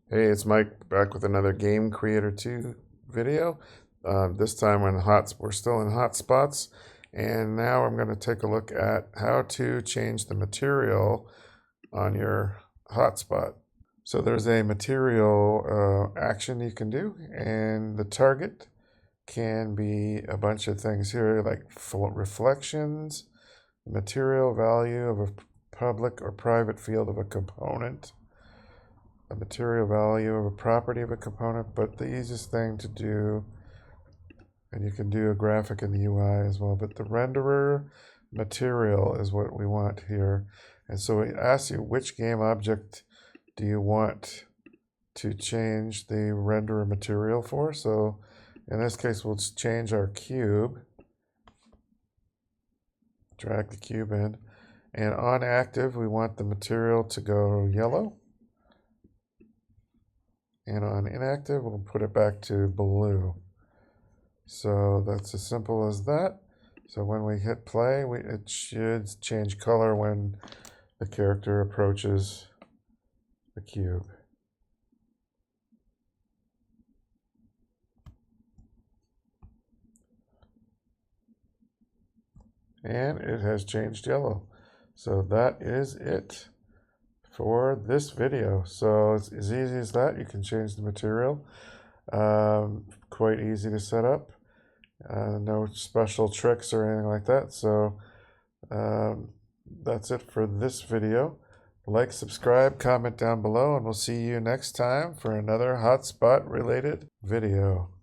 Hey, it's Mike back with another Game Creator 2 video. This time we're still in Hotspots, and now I'm going to take a look at how to change the material on your hotspot. So there's a material action you can do, and the target can be a bunch of things here like reflections, material value of a public or private field of a component, a material value of a property of a component, but the easiest thing to do, and you can do a graphic in the UI as well, but the renderer material is what we want here. And so it asks you which game object do you want to change the renderer material for. So in this case, we'll just change our cube, drag the cube in, and on active, we want the material to go yellow. And on inactive, we'll put it back to blue. So that's as simple as that. So when we hit play, it should change color when the character approaches the cube. And it has changed yellow. So that is it for this video. So it's as easy as that. You can change the material. Quite easy to set up. No special tricks or anything like that. So that's it for this video. Like, subscribe, comment down below, and we'll see you next time for another hotspot related video.